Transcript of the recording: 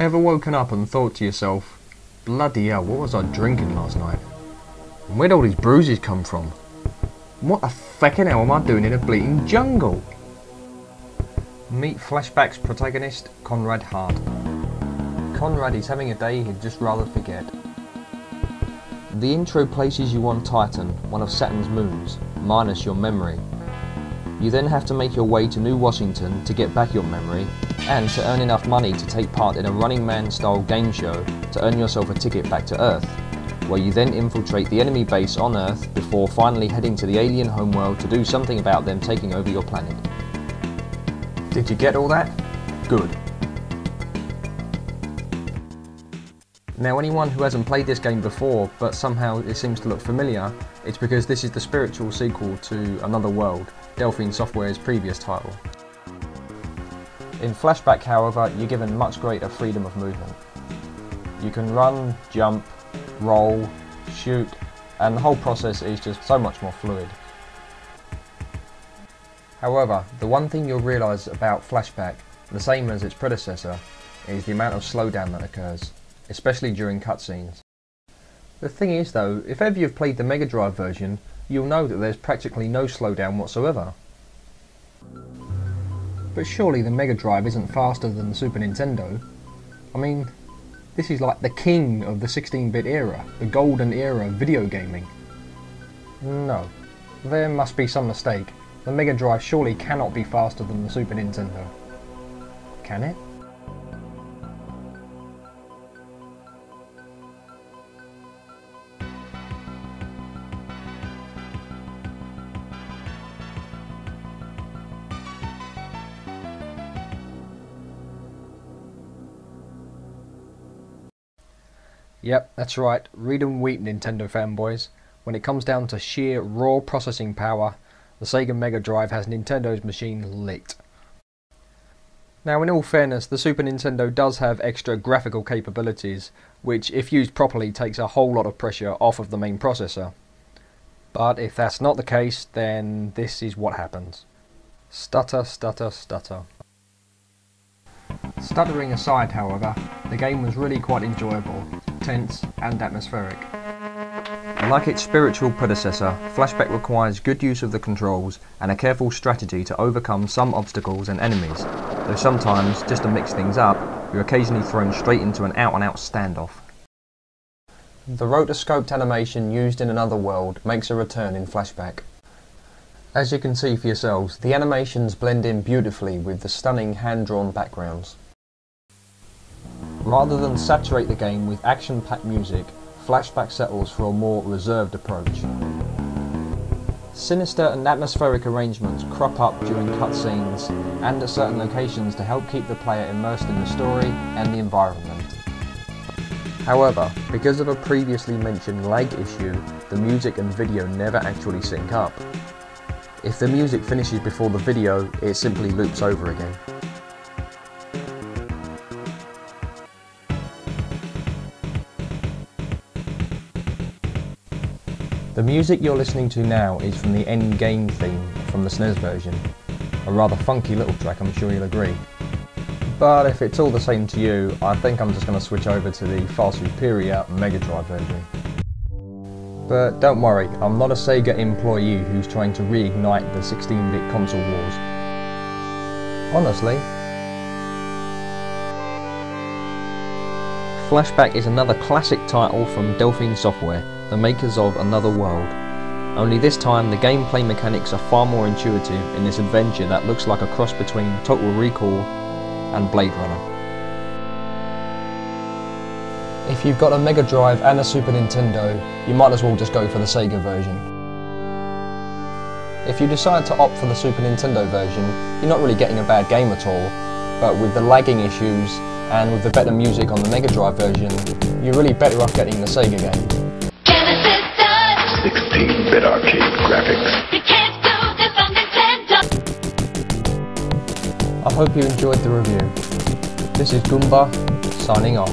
Ever woken up and thought to yourself, bloody hell, what was I drinking last night? And where'd all these bruises come from? What the feckin' hell am I doing in a bleating jungle? Meet Flashback's protagonist, Conrad Hart. Conrad is having a day he'd just rather forget. The intro places you on Titan, one of Saturn's moons, minus your memory. You then have to make your way to New Washington to get back your memory, and to earn enough money to take part in a Running Man style game show to earn yourself a ticket back to Earth, where you then infiltrate the enemy base on Earth before finally heading to the alien homeworld to do something about them taking over your planet. Did you get all that? Good. Now, anyone who hasn't played this game before, but somehow it seems to look familiar, it's because this is the spiritual sequel to Another World, Delphine Software's previous title. In Flashback, however, you're given much greater freedom of movement. You can run, jump, roll, shoot, and the whole process is just so much more fluid. However, the one thing you'll realise about Flashback, the same as its predecessor, is the amount of slowdown that occurs, especially during cutscenes. The thing is though, if ever you've played the Mega Drive version, you'll know that there's practically no slowdown whatsoever. But surely the Mega Drive isn't faster than the Super Nintendo. I mean, this is like the king of the 16-bit era, the golden era of video gaming. No, there must be some mistake. The Mega Drive surely cannot be faster than the Super Nintendo. Can it? Yep, that's right, read and weep, Nintendo fanboys. When it comes down to sheer raw processing power, the Sega Mega Drive has Nintendo's machine licked. Now, in all fairness, the Super Nintendo does have extra graphical capabilities, which if used properly takes a whole lot of pressure off of the main processor. But if that's not the case, then this is what happens. Stutter, stutter, stutter. Stuttering aside, however, the game was really quite enjoyable, tense and atmospheric. Like its spiritual predecessor, Flashback requires good use of the controls and a careful strategy to overcome some obstacles and enemies, though sometimes, just to mix things up, you're occasionally thrown straight into an out-and-out standoff. The rotoscoped animation used in Another World makes a return in Flashback. As you can see for yourselves, the animations blend in beautifully with the stunning hand-drawn backgrounds. Rather than saturate the game with action-packed music, Flashback settles for a more reserved approach. Sinister and atmospheric arrangements crop up during cutscenes and at certain locations to help keep the player immersed in the story and the environment. However, because of a previously mentioned lag issue, the music and video never actually sync up. If the music finishes before the video, it simply loops over again. The music you're listening to now is from the end game theme from the SNES version. A rather funky little track, I'm sure you'll agree. But if it's all the same to you, I think I'm just going to switch over to the far superior Mega Drive version. But don't worry, I'm not a Sega employee who's trying to reignite the 16-bit console wars. Honestly. Flashback is another classic title from Delphine Software, the makers of Another World. Only this time the gameplay mechanics are far more intuitive in this adventure that looks like a cross between Total Recall and Blade Runner. If you've got a Mega Drive and a Super Nintendo, you might as well just go for the Sega version. If you decide to opt for the Super Nintendo version, you're not really getting a bad game at all, but with the lagging issues and with the better music on the Mega Drive version, you're really better off getting the Sega game. 16-bit arcade graphics. You can't do this on Nintendo. I hope you enjoyed the review. This is Goomba, signing off.